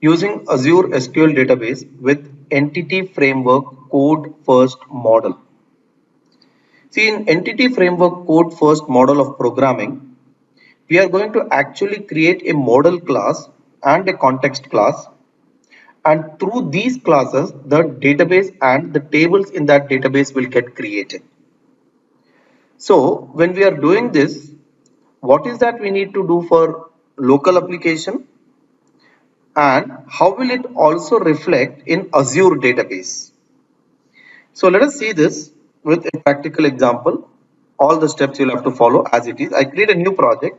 using Azure SQL database with entity framework code first model. See, in entity framework code first model of programming, we are going to actually create a model class and a context class, and through these classes the database and the tables in that database will get created. So when we are doing this, what is that we need to do for local application, and how will it also reflect in Azure database? So let us see this with a practical example. All the steps you'll have to follow as it is. I create a new project,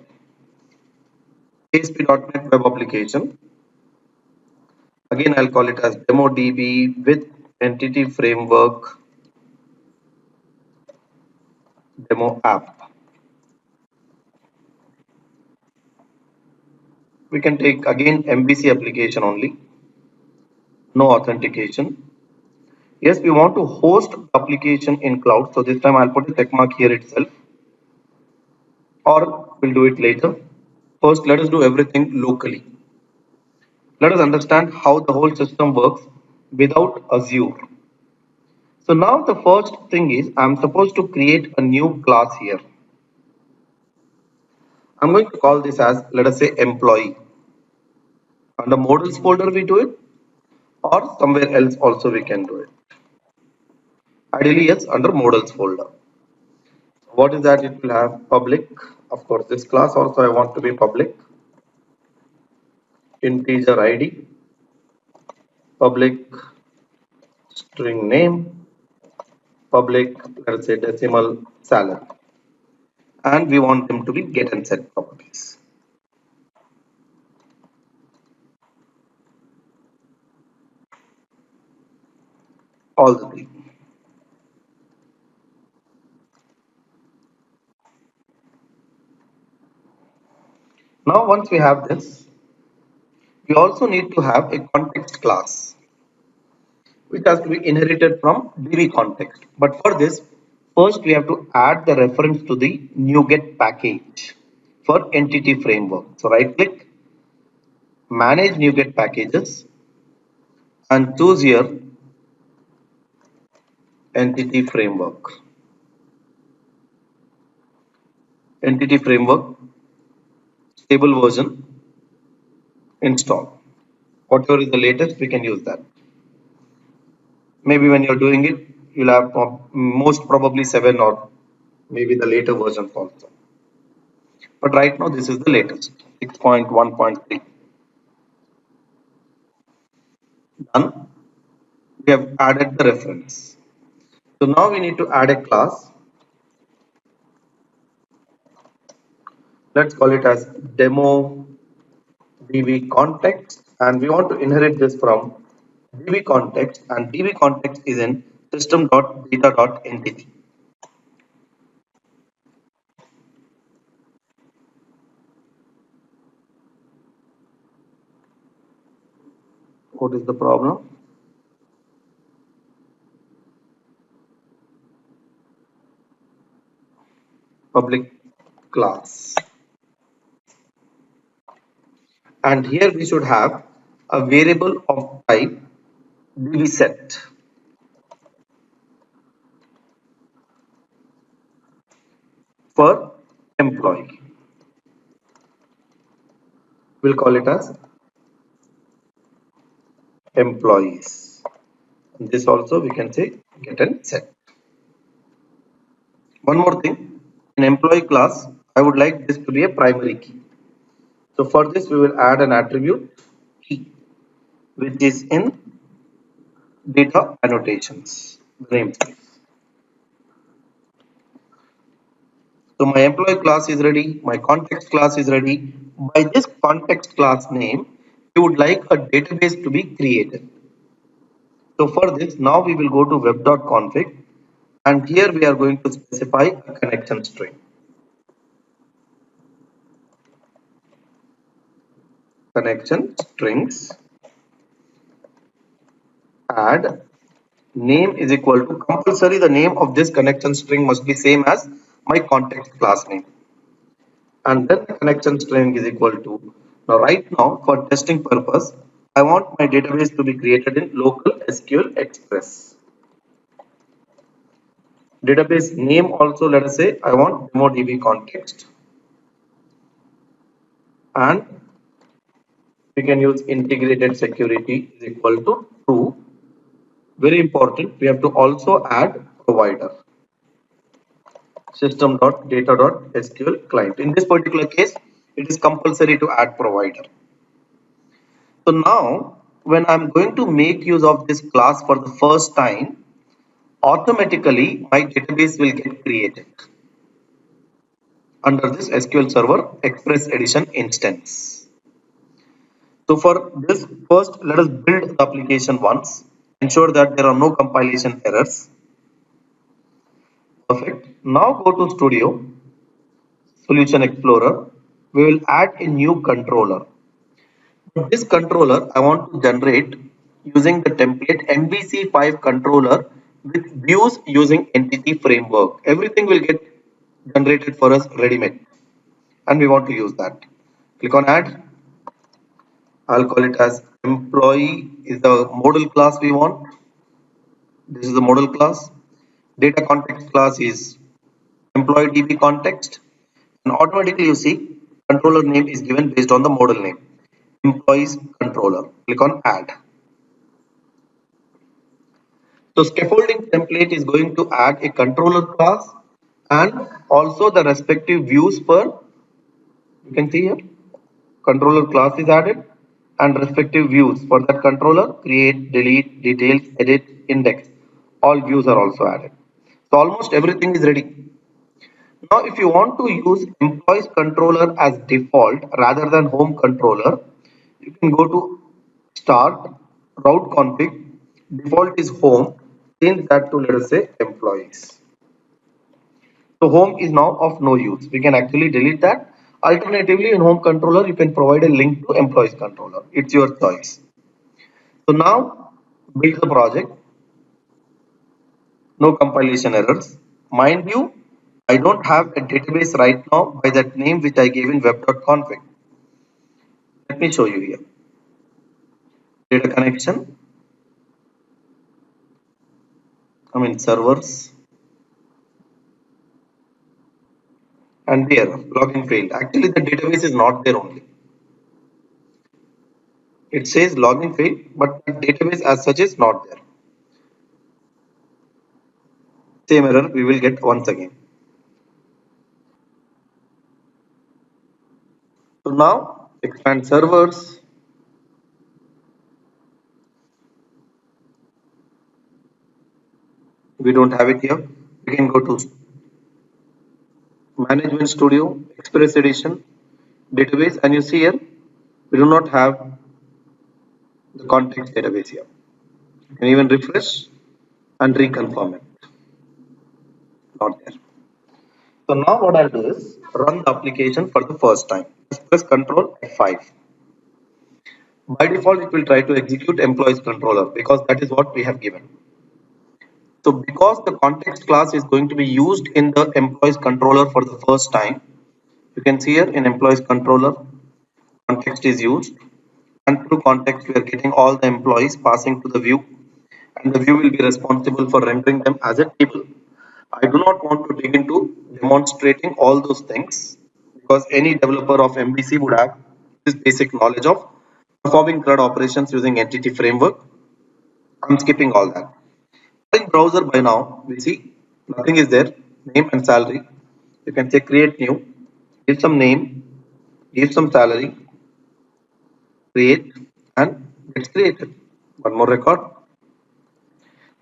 ASP.NET web application. Again, I'll call it as DemoDB with entity framework demo app. We can take again MVC application only, no authentication. Yes, we want to host the application in cloud. So this time I'll put a check mark here itself, or we'll do it later. First, let us do everything locally. Let us understand how the whole system works without Azure. So now the first thing is I'm supposed to create a new class here. I'm going to call this as, let us say, employee. Under models folder we do it, or somewhere else also we can do it. Ideally, yes, under models folder. What is that? It will have public. Of course, this class also I want to be public. Integer ID, public string name, public, let's say, decimal salary. And we want them to be get and set properties. All the three. Now, once we have this, we also need to have a context class, which has to be inherited from DB context. But for this, first we have to add the reference to the NuGet package for entity framework. So right click, manage NuGet packages, and choose here entity framework. Entity framework, stable version, install. Whatever is the latest, we can use that. Maybe when you're doing it, you'll have most probably 7 or maybe the later versions also. But right now, this is the latest, 6.1.3. Done. We have added the reference. So now we need to add a class. Let's call it as demo db context, and we want to inherit this from db context, and db context is in system.data.entity. What is the problem? Public class. And here we should have a variable of type dbset. For employee, we'll call it as employees. And this also we can say get and set. One more thing, in employee class, I would like this to be a primary key. So for this, we will add an attribute key, which is in data annotations, the namespace. So my employee class is ready, my context class is ready. By this context class name, we would like a database to be created. So for this, now we will go to web.config, and here we are going to specify a connection string. Connection strings, add name is equal to, compulsory the name of this connection string must be same as my context class name, and then the connection string is equal to, now right now for testing purpose I want my database to be created in local SQL Express. Database name also, let us say I want DemoDB context, and we can use integrated security is equal to true. Very important, we have to also add provider system.data.sql client. In this particular case, it is compulsory to add provider. So now when I'm going to make use of this class for the first time, automatically my database will get created under this SQL Server Express Edition instance. So for this, first let us build the application once, ensure that there are no compilation errors. Perfect. Now go to Studio, Solution Explorer. We will add a new controller. This controller I want to generate using the template MVC5 controller with views using entity framework. Everything will get generated for us ready-made, and we want to use that. Click on add. I'll call it as employee is the model class we want. This is the model class. Data context class is employee DB context, and automatically you see controller name is given based on the model name, employees controller. Click on add. So scaffolding template is going to add a controller class and also the respective views for, you can see here, controller class is added and respective views for that controller, create, delete, details, edit, index. All views are also added. So almost everything is ready. Now if you want to use employees controller as default rather than home controller, you can go to start, route config, default is home, change that to let us say employees. So home is now of no use. We can actually delete that. Alternatively, in home controller, you can provide a link to employees controller. It's your choice. So now build the project. No compilation errors. Mind you, I don't have a database right now by that name which I gave in web.config. Let me show you here. Data connection. Servers. And there, login failed. Actually, the database is not there only. It says login failed, but the database as such is not there. Same error we will get once again. So now expand servers. We don't have it here. We can go to Management Studio, Express Edition, Database, and you see here we do not have the context database here. You can even refresh and reconfirm it. Not there. So now what I'll do is run the application for the first time. Just press Control F5. By default, it will try to execute employees controller because that is what we have given. So because the context class is going to be used in the employees controller for the first time, you can see here in employees controller, context is used, and through context we are getting all the employees passing to the view, and the view will be responsible for rendering them as a table. I do not want to dig into demonstrating all those things because any developer of MVC would have this basic knowledge of performing CRUD operations using entity framework. I'm skipping all that. In browser by now, we see nothing is there, name and salary. You can say create new, give some name, give some salary, create, and it's created. One more record.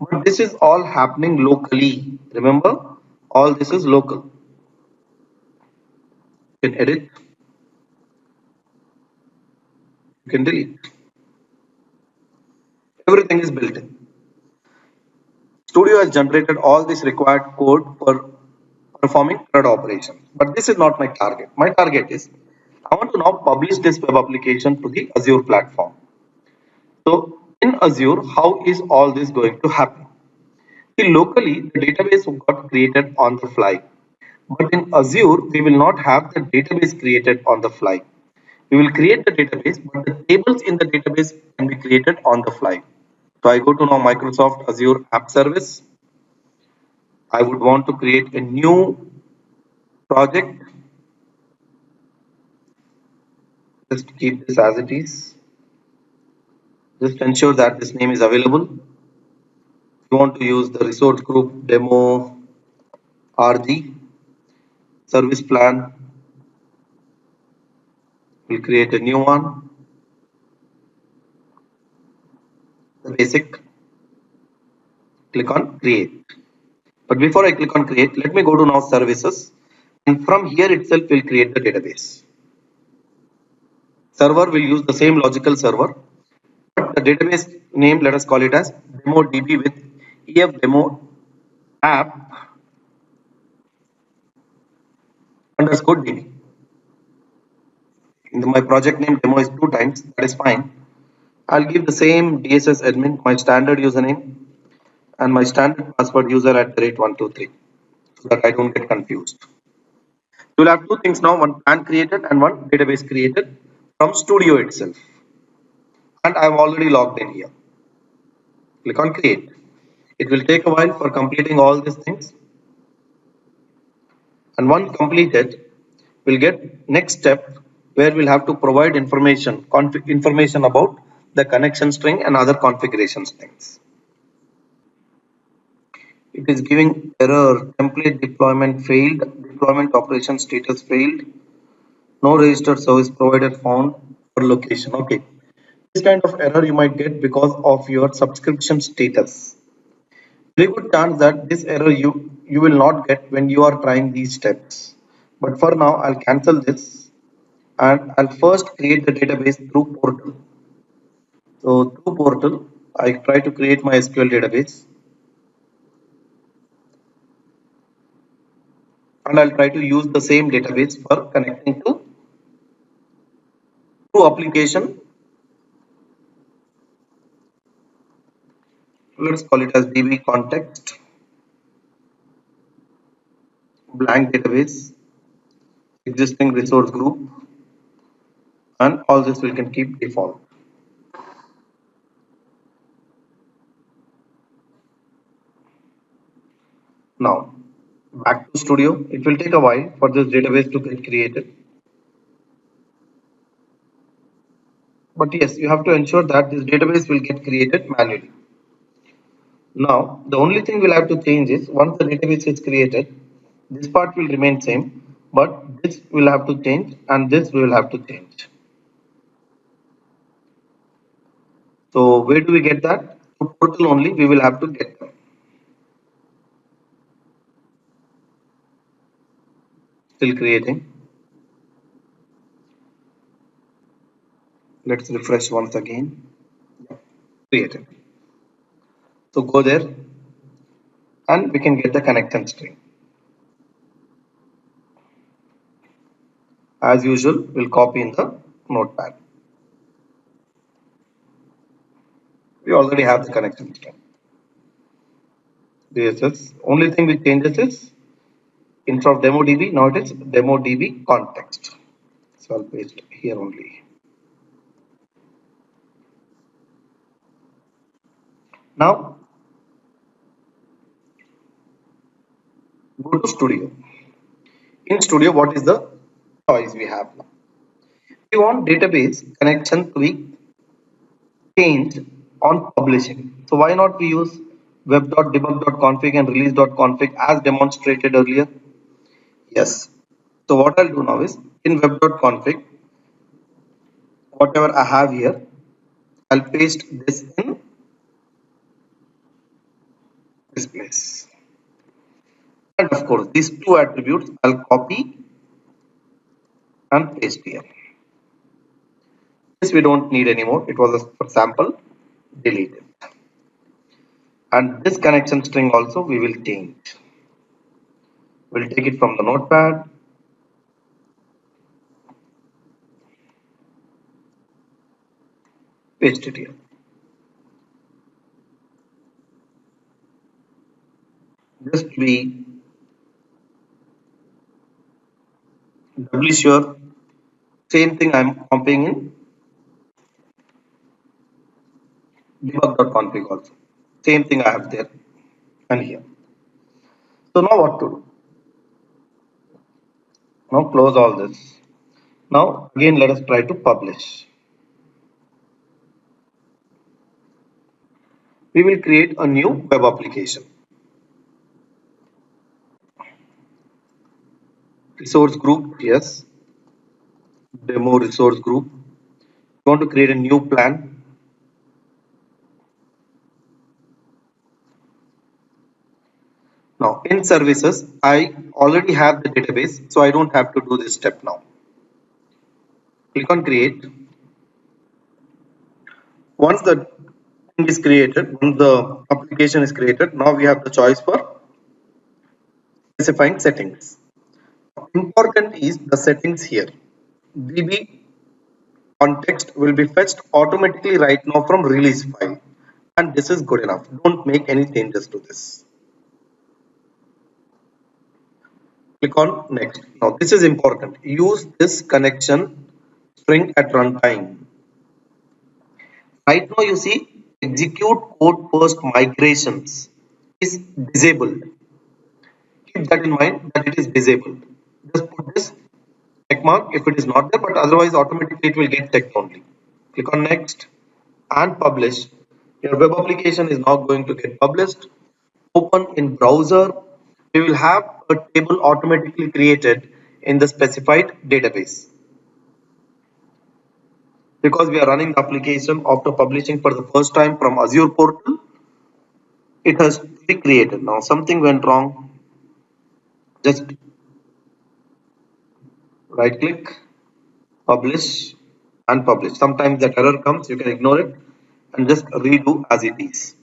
But this is all happening locally. Remember, all this is local. You can edit, you can delete. Everything is built in. Studio has generated all this required code for performing CRUD operations. But this is not my target. My target is I want to now publish this web application to the Azure platform. So in Azure, how is all this going to happen? See, locally, the database got created on the fly. But in Azure, we will not have the database created on the fly. We will create the database, but the tables in the database can be created on the fly. So I go to now Microsoft Azure App Service. I would want to create a new project. Just keep this as it is. Just ensure that this name is available. If you want to use the resource group demo RG service plan, we'll create a new one, the basic, click on create. But before I click on create, let me go to now services. And from here itself, we'll create the database. Server will use the same logical server, but the database name, let us call it as demo DB with EF demo app underscore DB. My project name demo is 2 times, that is fine. I'll give the same DSS admin, my standard username and my standard password user at the rate 123 so that I don't get confused. You'll have two things now, one plan created and one database created from Studio itself. And I've already logged in here. Click on create. It will take a while for completing all these things. And once completed, we'll get next step where we'll have to provide information about the connection string and other configuration strings. It is giving error, template deployment failed, deployment operation status failed, no registered service provider found for location. Okay, this kind of error you might get because of your subscription status. Very good chance that this error you will not get when you are trying these steps. But for now, I'll cancel this and I'll first create the database through portal. So through portal, I try to create my SQL database and I'll try to use the same database for connecting to through application. Let's call it as DB context, blank database, existing resource group, and all this we can keep default. Now back to Studio. It will take a while for this database to get created. But yes, you have to ensure that this database will get created manually. Now, the only thing we'll have to change is once the database is created, this part will remain same, but this will have to change and this we will have to change. So where do we get that? Through portal only we will have to get them. Still creating. Let's refresh once again. Created. So go there and we can get the connection string. As usual, we'll copy in the notepad. We already have the connection string. DSS. Only thing we changes is instead of demo DB, now it is demo DB context. So I'll paste here only. Now go to Studio. In Studio, what is the choice we have now? We want database connection to be changed on publishing. So why not we use web.debug.config and release.config as demonstrated earlier? Yes. So what I'll do now is in web.config, whatever I have here, I'll paste this in this place. And of course, these two attributes I'll copy and paste here. This we don't need anymore. It was a for sample. Delete it. And this connection string also we will change. We'll take it from the notepad. Paste it here. Just be doubly sure, Same thing I'm copying in debug.config also. Same thing I have there and here. So now what to do? Now close all this. Now again let us try to publish. We will create a new web application. Resource group, yes. Demo resource group. You want to create a new plan. Now in services, I already have the database, so I don't have to do this step now. Click on create. Once the thing is created, once the application is created, now we have the choice for specifying settings. Important is the settings here. DB context will be fetched automatically right now from release file, and this is good enough. Don't make any changes to this. Click on next. Now this is important. Use this connection string at runtime. Right now you see execute code first migrations is disabled. Keep that in mind that it is disabled. Just put this check mark if it is not there, but otherwise automatically it will get checked only. Click on next and publish. Your web application is now going to get published. Open in browser. We will have a table automatically created in the specified database. Because we are running the application after publishing for the first time from Azure portal, it has to be created. Now something went wrong. Just right click, publish and publish. Sometimes that error comes, you can ignore it and just redo as it is.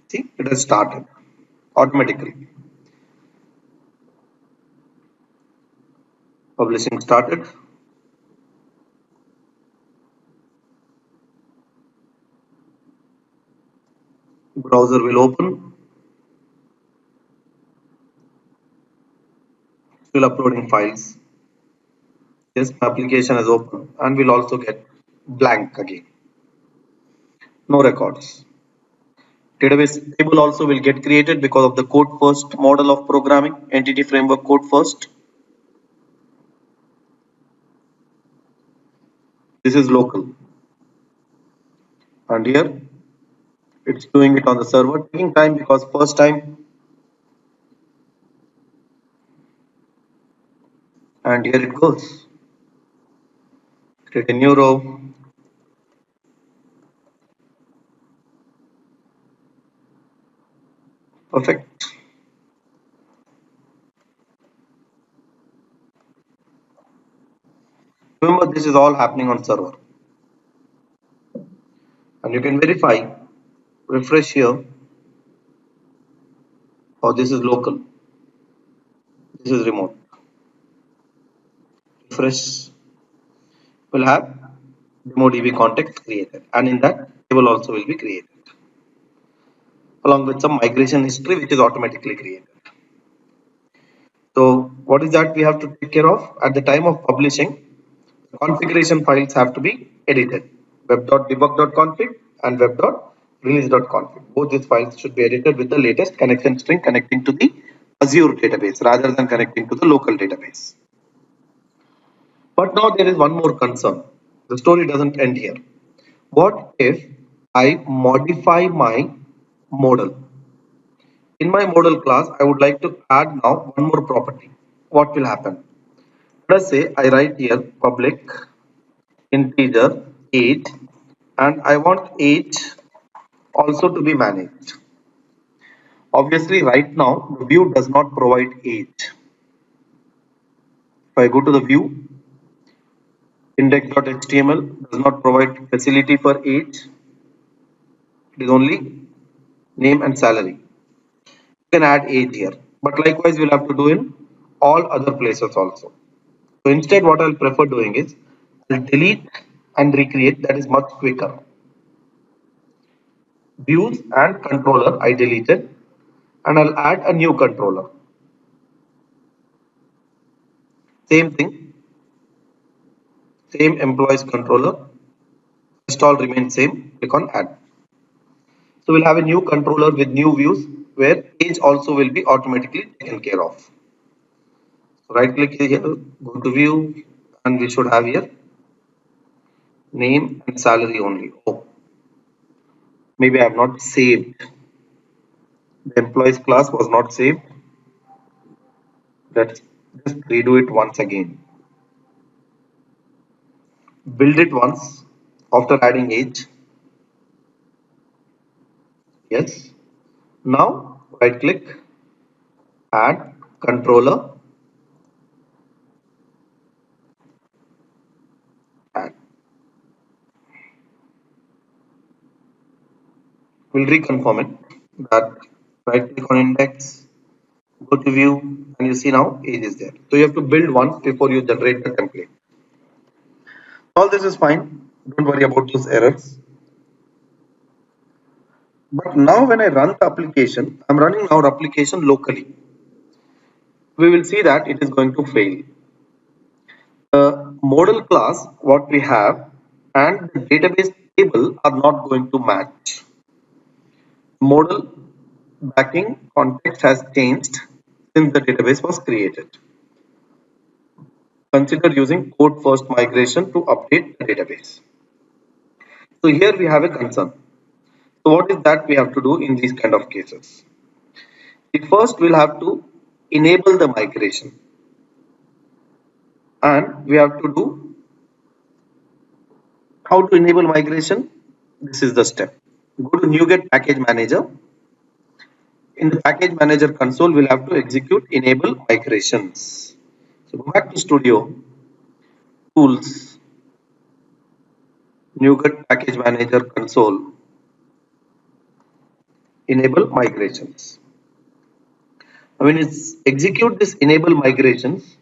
See, it has started automatically. Publishing started. Browser will open. Still uploading files. Yes, my application is open and will also get blank again. No records. Database table also will get created because of the code first model of programming, entity framework code first. This is local. And here it's doing it on the server, taking time because first time. And here it goes. Create a new row. Perfect. Remember, this is all happening on server. And you can verify, refresh here. Oh, this is local. This is remote. Refresh will have DemoDB context created. And in that table also will be created. Along with some migration history which is automatically created. So what is that we have to take care of? At the time of publishing, the configuration files have to be edited. Web.debug.config and web.release.config. Both these files should be edited with the latest connection string connecting to the Azure database rather than connecting to the local database. But now there is one more concern. The story doesn't end here. What if I modify my model? In my model class, I would like to add now one more property. What will happen? Let us say I write here public integer age and I want age also to be managed. Obviously right now the view does not provide age. If I go to the view, index.html does not provide facility for age. It is only name and salary. You can add age here, but likewise we'll have to do in all other places also. So instead what I'll prefer doing is I'll delete and recreate, that is much quicker. views and controller I deleted, and I'll add a new controller. Same thing, same employees controller, rest all remain same, click on add. So we'll have a new controller with new views where age also will be automatically taken care of. So right click here, go to view, and we should have here name and salary only. Oh, maybe I have not saved. The employees class was not saved. Let's just redo it once again. Build it once after adding age. Yes. Now right click, add controller, add. We'll reconfirm it. That right click on index, go to view, and you see now age is there. So you have to build once before you generate the template. All this is fine. Don't worry about those errors. But now when I run the application, I'm running our application locally. We will see that it is going to fail. The model class, what we have, and the database table are not going to match. Model backing context has changed since the database was created. Consider using code first migration to update the database. So here we have a concern. So what is that we have to do in these kind of cases? First we'll have to enable the migration, and we have to do how to enable migration. This is the step. Go to NuGet package manager. In the package manager console, we'll have to execute enable migrations. So go back to studio, tools, NuGet package manager console, enable migrations. When it's execute this enable migrations,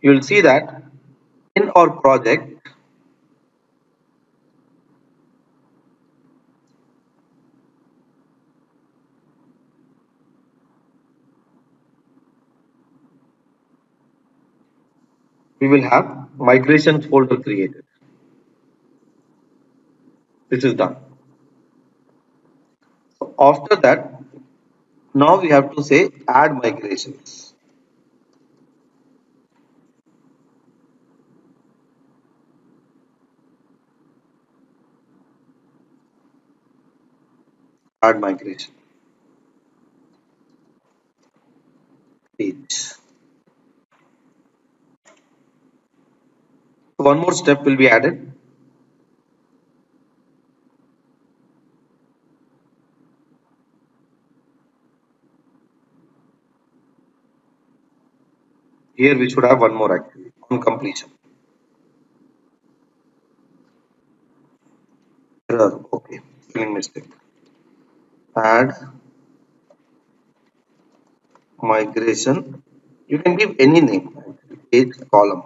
you will see that in our project, we will have migrations folder created. This is done. So after that, now we have to say add migrations. Add migration page. So one more step will be added. Here we should have one more actually on completion. Error. Okay. Spelling mistake. Add migration. You can give any name. Page column.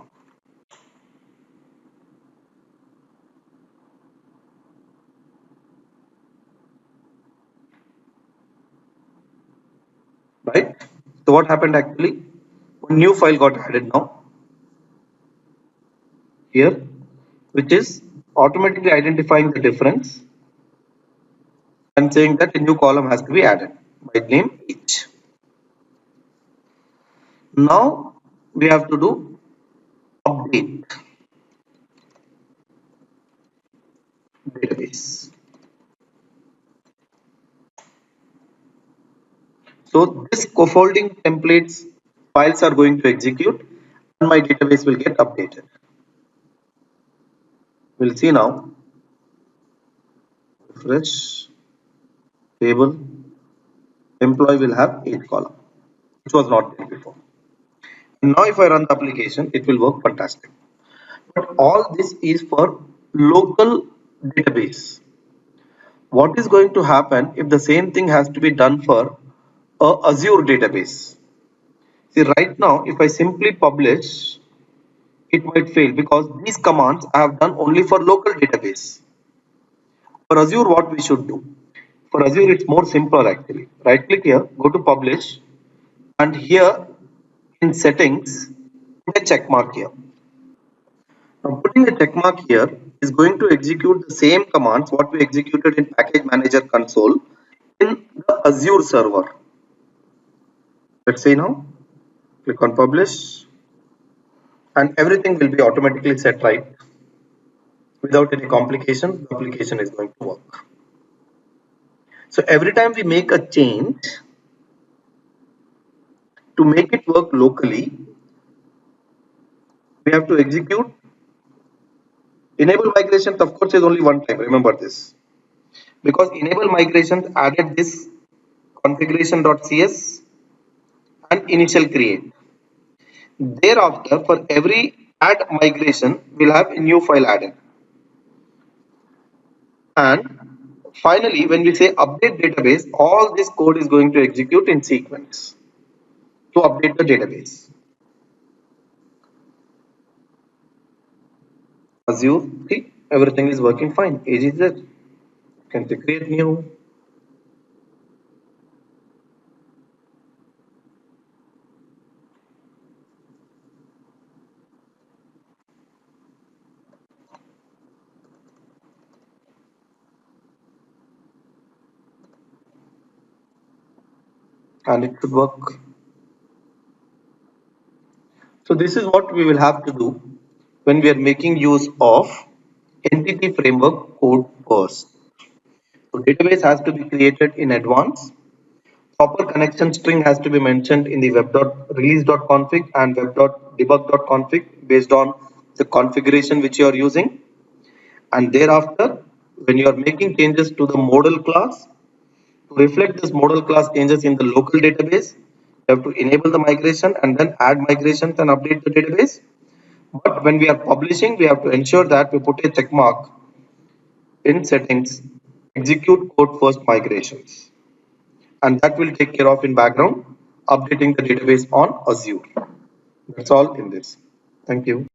Right? So what happened actually? One new file got added now. Here, which is automatically identifying the difference and saying that a new column has to be added by name each. Now we have to do update database. So this scaffolding templates files are going to execute and my database will get updated. We'll see now. Refresh table. Employee will have 8 column, which was not there before. Now if I run the application, it will work fantastic. But all this is for local database. What is going to happen if the same thing has to be done for a Azure database? See, right now, if I simply publish, it might fail because these commands I have done only for local database. For Azure, what we should do? For Azure, it's more simple actually. Right click here, go to publish, and here in settings, put a check mark here. Now putting a check mark here is going to execute the same commands what we executed in package manager console in the Azure server. Let's say now, click on publish, and everything will be automatically set right. Without any complications, the application is going to work. So every time we make a change, to make it work locally, we have to execute enable migrations. Of course, is only one time. Remember this, because enable migrations added this configuration.cs and initial create. Thereafter, for every add migration, we'll have a new file added. And finally, when we say update database, all this code is going to execute in sequence to update the database. Azure, see, everything is working fine. Age is there. Can say create new, and it should work. So this is what we will have to do when we are making use of entity framework code first. So database has to be created in advance. Proper connection string has to be mentioned in the web.release.config and web.debug.config based on the configuration which you are using. And thereafter, when you are making changes to the model class, to reflect this model class changes in the local database, you have to enable the migration and then add migrations and update the database. But when we are publishing, we have to ensure that we put a check mark in settings, execute code first migrations. And that will take care of in background updating the database on Azure. That's all in this. Thank you.